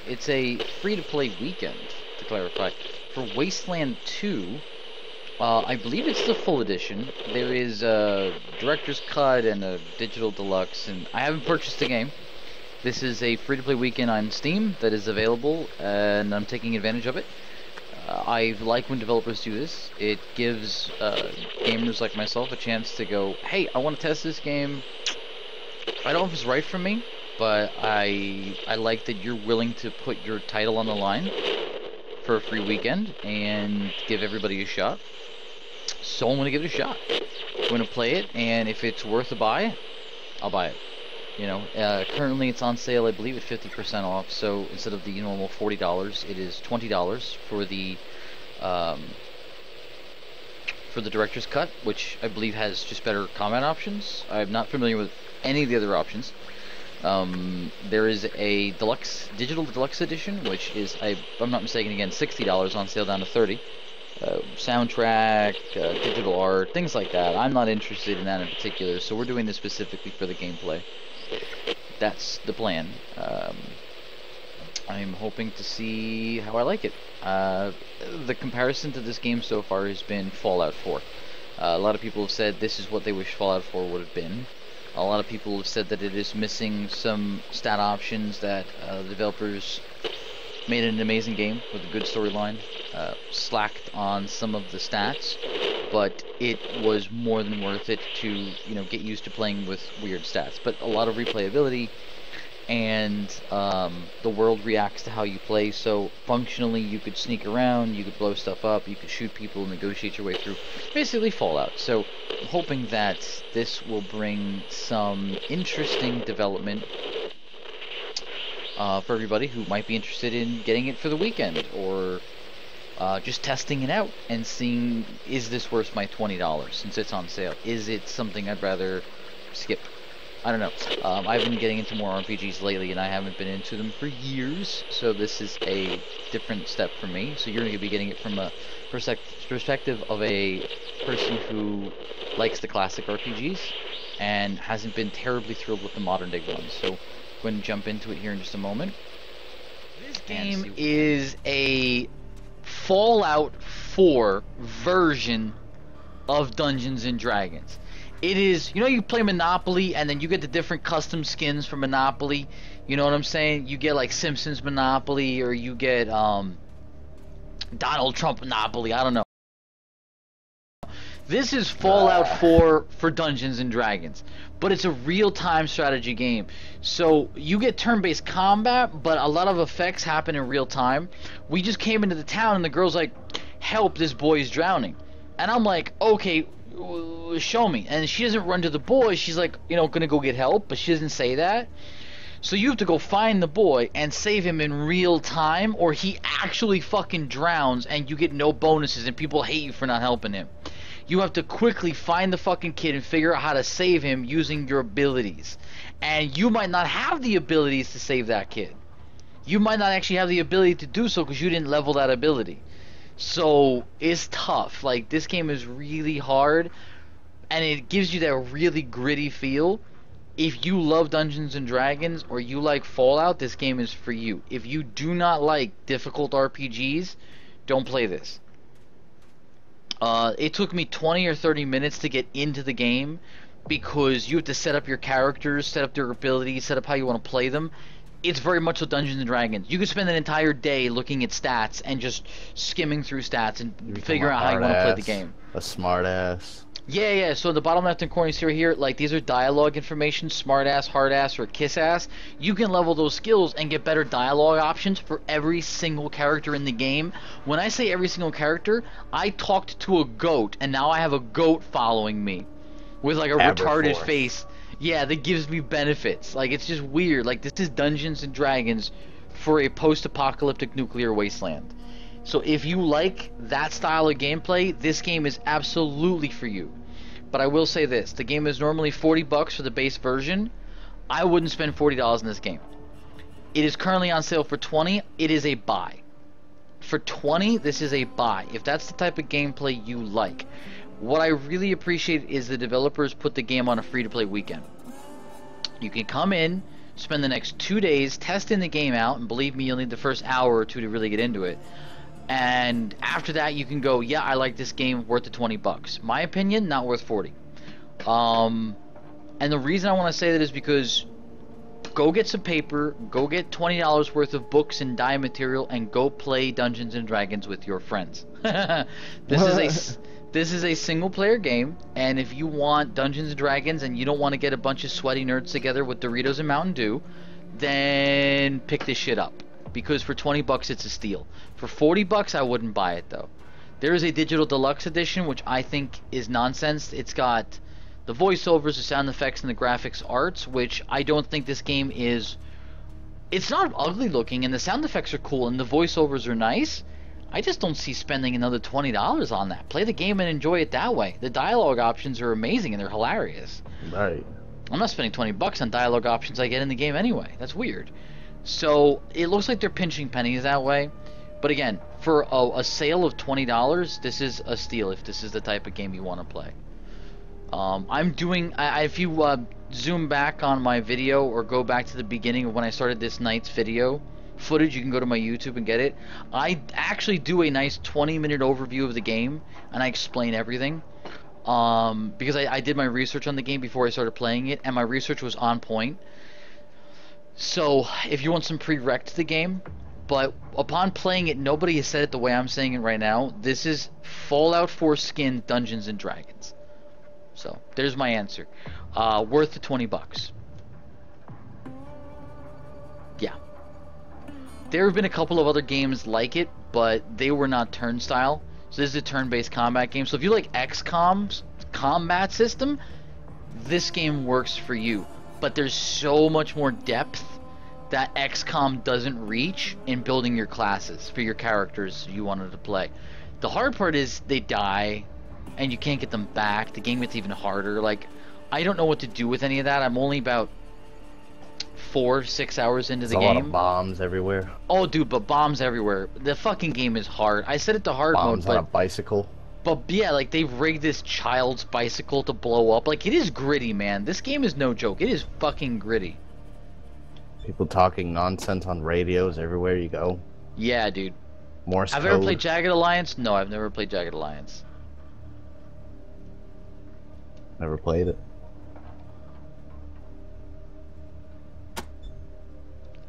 It's a free-to-play weekend, to clarify. For Wasteland 2, I believe it's the full edition. There is a director's cut and a digital deluxe, and I haven't purchased the game. This is a free-to-play weekend on Steam that is available, and I'm taking advantage of it. I like when developers do this. It gives gamers like myself a chance to go, hey, I want to test this game. I don't know if it's right for me, but I like that you're willing to put your title on the line for a free weekend and give everybody a shot. So I'm going to give it a shot. I'm going to play it, and if it's worth a buy, I'll buy it. You know, currently it's on sale, I believe, at 50% off. So instead of the normal $40, it is $20 for the director's cut, which I believe has just better combat options. I'm not familiar with any of the other options. There is a digital deluxe edition, which is, if I'm not mistaken, again, $60 on sale down to $30. Soundtrack, digital art, things like that. I'm not interested in that in particular, so we're doing this specifically for the gameplay. That's the plan. I'm hoping to see how I like it. The comparison to this game so far has been Fallout 4. A lot of people have said this is what they wish Fallout 4 would have been. A lot of people have said that it is missing some stat options, that the developers made an amazing game with a good storyline, slacked on some of the stats, but it was more than worth it to, you know, get used to playing with weird stats. But a lot of replayability, and the world reacts to how you play, so functionally you could sneak around, you could blow stuff up, you could shoot people, negotiate your way through, basically Fallout. So I'm hoping that this will bring some interesting development for everybody who might be interested in getting it for the weekend, or just testing it out and seeing, is this worth my $20 since it's on sale? Is it something I'd rather skip? I don't know. I've been getting into more RPGs lately, and I haven't been into them for years, so this is a different step for me. So you're going to be getting it from a perspective of a person who likes the classic RPGs and hasn't been terribly thrilled with the modern day ones. So I'm going to jump into it here in just a moment. This game is a Fallout 4 version of Dungeons and Dragons. It is, you know, you play Monopoly and then you get the different custom skins for Monopoly. You know what I'm saying? You get like Simpsons Monopoly, or you get Donald Trump Monopoly. I don't know. This is Fallout 4 for Dungeons and Dragons, but it's a real-time strategy game. So you get turn-based combat, but a lot of effects happen in real time. We just came into the town and the girl's like, "Help, this boy's drowning." And I'm like, "Okay, show me." And she doesn't run to the boy. She's like, you know, gonna go get help, but she doesn't say that. So you have to go find the boy and save him in real time, or he actually fucking drowns and you get no bonuses and people hate you for not helping him. You have to quickly find the fucking kid and figure out how to save him using your abilities. And you might not have the abilities to save that kid. You might not actually have the ability to do so because you didn't level that ability. So it's tough. Like, this game is really hard, and it gives you that really gritty feel. If you love Dungeons and Dragons or you like Fallout, this game is for you. If you do not like difficult RPGs, don't play this. It took me 20 or 30 minutes to get into the game because you have to set up your characters, set up their abilities, set up how you want to play them. It's very much like Dungeons and Dragons. You could spend an entire day looking at stats and just skimming through stats and figuring out how you want to play the game. A smart ass. Yeah. So the bottom left hand corner you see right here, like, these are dialogue information: smart ass, hard ass, or kiss ass. You can level those skills and get better dialogue options for every single character in the game. When I say every single character, I talked to a goat, and now I have a goat following me with like a retarded face. Yeah, that gives me benefits. Like, it's just weird. Like, this is Dungeons and Dragons for a post-apocalyptic nuclear wasteland. So if you like that style of gameplay, this game is absolutely for you. But I will say this: the game is normally $40 for the base version. I wouldn't spend $40 in this game. It is currently on sale for $20. It is a buy. For $20, this is a buy. If that's the type of gameplay you like. What I really appreciate is the developers put the game on a free-to-play weekend. You can come in, spend the next 2 days testing the game out, and believe me, you'll need the first hour or two to really get into it. And after that, you can go, yeah, I like this game, worth the $20. My opinion, not worth 40. And the reason I want to say that is because go get some paper, go get $20 worth of books and dye material, and go play Dungeons and Dragons with your friends. This is a single player game, and if you want Dungeons and Dragons and you don't want to get a bunch of sweaty nerds together with Doritos and Mountain Dew, then pick this shit up. Because for $20 it's a steal. For $40 I wouldn't buy it though. There is a digital deluxe edition which I think is nonsense. It's got the voiceovers, the sound effects, and the graphics arts, which I don't think this game is. It's not ugly looking, and the sound effects are cool, and the voiceovers are nice. I just don't see spending another $20 on that. Play the game and enjoy it that way. The dialogue options are amazing and they're hilarious. Right. I'm not spending $20 on dialogue options I get in the game anyway. That's weird. So it looks like they're pinching pennies that way. But again, for a sale of $20, this is a steal if this is the type of game you want to play. I'm doing, if you zoom back on my video or go back to the beginning of when I started this night's video footage, you can go to my YouTube and get it. I actually do a nice 20-minute overview of the game, and I explain everything. Because I did my research on the game before I started playing it, and my research was on point. So, if you want some prereq to the game, but upon playing it, nobody has said it the way I'm saying it right now. This is Fallout 4 skin Dungeons and Dragons. So, there's my answer. Worth the $20. Yeah. There have been a couple of other games like it, but they were not turnstile. So this is a turn-based combat game. So if you like XCOM's combat system, this game works for you. But there's so much more depth that XCOM doesn't reach in building your classes for your characters you wanted to play. The hard part is they die, and you can't get them back. The game gets even harder. Like, I don't know what to do with any of that. I'm only about 4-6 hours into the game. A lot of bombs everywhere. Oh, dude, but bombs everywhere. The fucking game is hard. I set it to hard mode, but bombs on a bicycle. But yeah, like they've rigged this child's bicycle to blow up. Like, it is gritty, man. This game is no joke. It is fucking gritty. People talking nonsense on radios everywhere you go. Yeah, dude. Morse code. Have you ever played Jagged Alliance? No, I've never played Jagged Alliance. Never played it.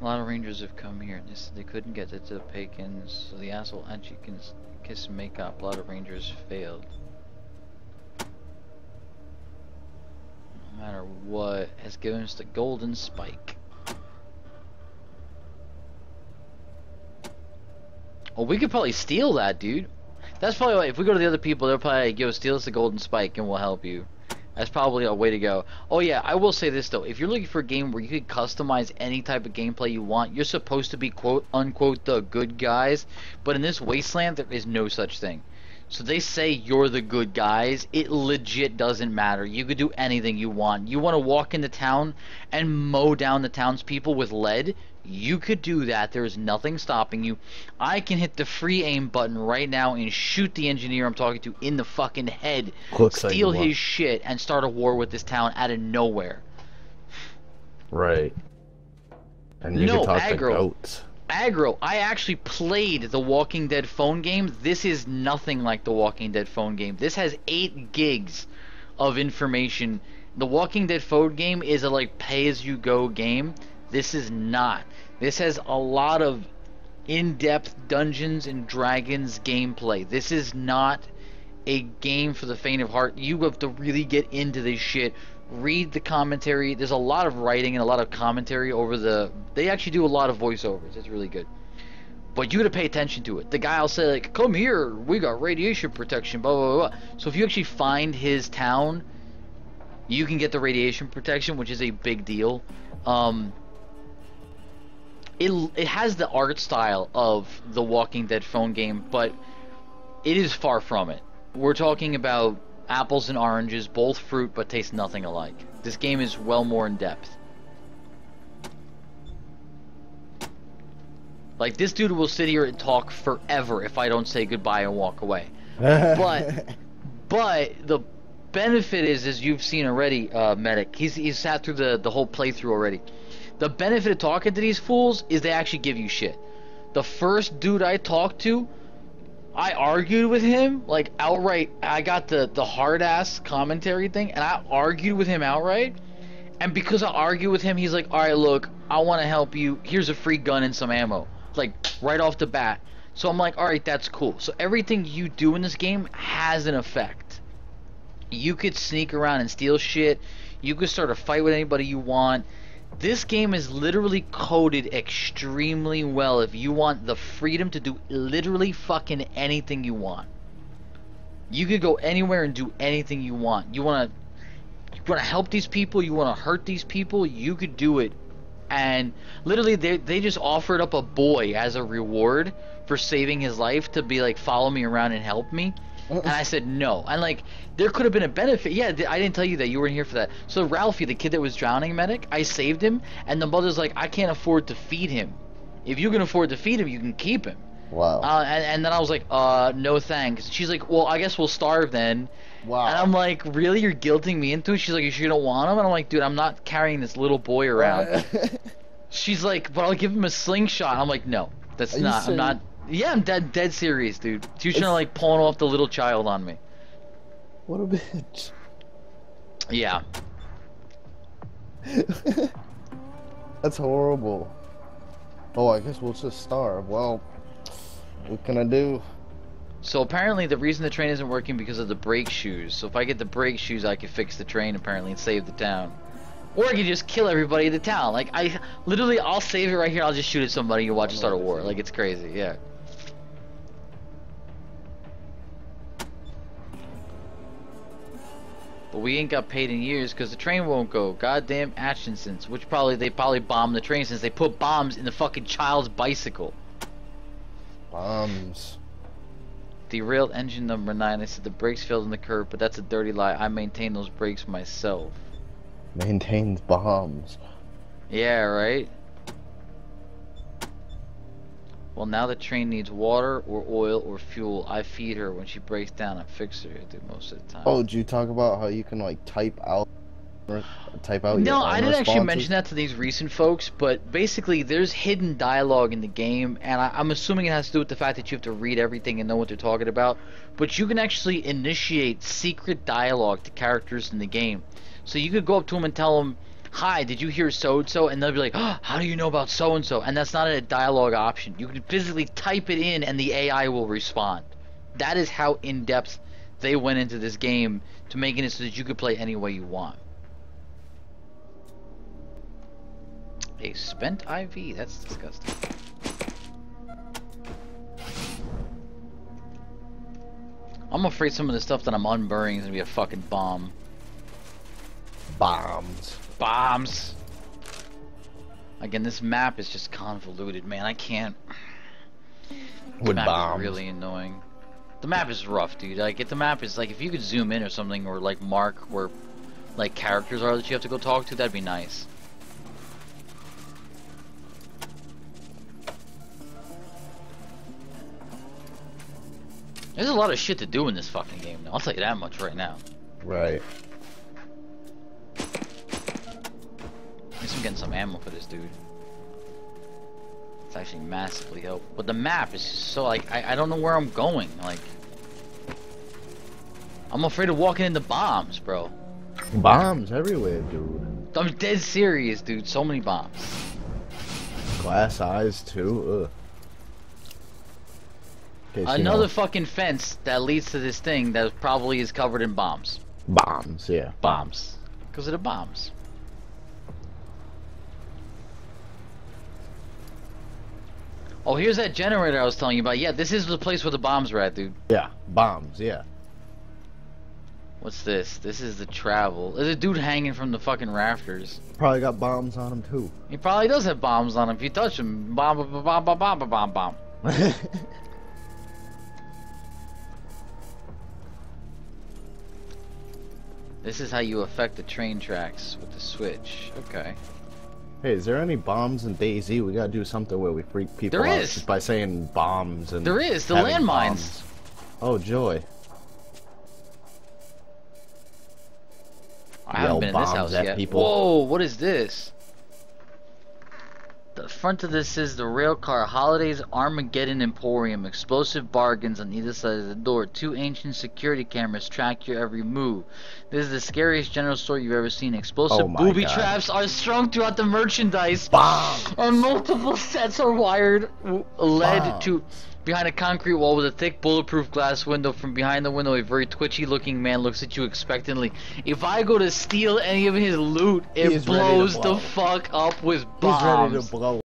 A lot of rangers have come here. They couldn't get it to the pagans, so the asshole Angie can kiss and make up. A lot of rangers failed. No matter what, has given us the golden spike. Well, we could probably steal that, dude. That's probably why, if we go to the other people, they'll probably like, yo, steal us the golden spike and we'll help you. That's probably a way to go. Oh yeah, I will say this though. If you're looking for a game where you can customize any type of gameplay you want, you're supposed to be quote unquote the good guys. But in this Wasteland, there is no such thing. So they say you're the good guys. It legit doesn't matter. You could do anything you want. You want to walk into town and mow down the townspeople with lead? You could do that. There's nothing stopping you. I can hit the free aim button right now and shoot the engineer I'm talking to in the fucking head, steal his shit, and start a war with this town out of nowhere. Right. And you can talk to goats. Aggro. I actually played the Walking Dead phone game. This is nothing like the Walking Dead phone game. This has 8 gigs of information. The Walking Dead phone game is a like pay-as-you-go game. This is not. This has a lot of in-depth Dungeons and Dragons gameplay. This is not a game for the faint of heart. You have to really get into this shit. Read the commentary. There's a lot of writing and a lot of commentary over the... They actually do a lot of voiceovers. It's really good. But you gotta pay attention to it. The guy will say, like, come here, we got radiation protection, blah, blah, blah. So if you actually find his town, you can get the radiation protection, which is a big deal. It has the art style of the Walking Dead phone game, but it is far from it. We're talking about apples and oranges, both fruit but taste nothing alike. This game is well more in depth. Like, this dude will sit here and talk forever if I don't say goodbye and walk away. But the benefit is, as you've seen already, Medic, he's sat through the whole playthrough already. The benefit of talking to these fools is they actually give you shit. The first dude I talked to, I argued with him, like, outright. I got the hard-ass commentary thing, and I argued with him outright. And because I argued with him, he's like, alright, look, I want to help you. Here's a free gun and some ammo. Like, right off the bat. So I'm like, alright, that's cool. So everything you do in this game has an effect. You could sneak around and steal shit. You could start a fight with anybody you want. This game is literally coded extremely well if you want the freedom to do literally fucking anything you want. You could go anywhere and do anything you want. You want to help these people, you want to hurt these people, you could do it. And literally they just offered up a boy as a reward for saving his life to be like, follow me around and help me. And I said no. And like, there could have been a benefit. Yeah, I didn't tell you that. You weren't here for that. So Ralphie, the kid that was drowning, medic, I saved him. And the mother's like, I can't afford to feed him. If you can afford to feed him, you can keep him. Wow. And then I was like, no thanks. She's like, well, I guess we'll starve then. Wow. And I'm like, really? You're guilting me into it? She's like, you sure you don't want him? And I'm like, dude, I'm not carrying this little boy around. She's like, but I'll give him a slingshot. I'm like, no, that's not. I'm not. Yeah, I'm dead serious, dude. She was trying to like pawn off the little child on me. What a bitch. Yeah. That's horrible. Oh, I guess we'll just starve. Well, what can I do? So apparently the reason the train isn't working because of the brake shoes. So if I get the brake shoes, I can fix the train apparently and save the town. Or I can just kill everybody in the town. Like, I'll save it right here. I'll just shoot at somebody and watch it start a war. Like, it's crazy, yeah. But we ain't got paid in years because the train won't go. Goddamn Atchinsons. Which they probably bombed the train since they put bombs in the fucking child's bicycle. Bombs. Derailed engine number 9. They said the brakes failed in the curve, but that's a dirty lie. I maintain those brakes myself. Maintains bombs. Yeah, right? Well, now the train needs water or oil or fuel. I feed her when she breaks down and fix her. I do most of the time. Oh, did you talk about how you can like type out your No, I didn't actually responses? mention that to these recent folks, but basically there's hidden dialogue in the game, and I'm assuming it has to do with the fact that you have to read everything and know what they're talking about, but you can actually initiate secret dialogue to characters in the game. So you could go up to them and tell them, hi, did you hear so-and-so? And they'll be like, oh, how do you know about so-and-so? And that's not a dialogue option. You can physically type it in and the AI will respond. That is how in-depth they went into this game to making it so that you could play any way you want. A spent IV? That's disgusting. I'm afraid some of the stuff that I'm unburying is gonna be a fucking bomb. Bombs. Bombs! Again, this map is just convoluted, man. I can't... With map bombs. is really annoying. The map is rough, dude. Like, if the map is like, if you could zoom in or something, or like mark where like characters are that you have to go talk to, that'd be nice. There's a lot of shit to do in this fucking game now. I'll tell you that much right now. Right. At least I'm getting some ammo for this dude. It's actually massively helpful. But the map is so like, I don't know where I'm going. Like, I'm afraid of walking into bombs, bro. Bombs everywhere, dude. I'm dead serious, dude. So many bombs. Glass eyes too. Ugh. Another fucking fence that leads to this thing that probably is covered in bombs. Bombs, yeah. Bombs. Because of the bombs. Oh, here's that generator I was telling you about. Yeah, this is the place where the bombs were at, dude. Yeah, bombs, yeah. What's this? This is the travel. There's a dude hanging from the fucking rafters. Probably got bombs on him too. He probably does have bombs on him. If you touch him, bomb, bomb, bomb, bomb, bomb, bomb, bomb. This is how you affect the train tracks with the switch. Okay. Hey, is there any bombs in DayZ? We gotta do something where we freak people out just by saying bombs and there is the having landmines. Bombs. Oh joy! I haven't been in this house yet. People. Whoa! What is this? The front of this is the Railcar Holidays Armageddon Emporium. Explosive bargains on either side of the door. 2 ancient security cameras track your every move. This is the scariest general store you've ever seen. Explosive Oh my booby God. traps are strung throughout the merchandise. Bomb. And multiple sets are wired, led Bomb. to behind a concrete wall with a thick bulletproof glass window. From behind the window, a very twitchy looking man looks at you expectantly. If I go to steal any of his loot, He it is ready to blows blow. the fuck up with He's bombs. ready to blow.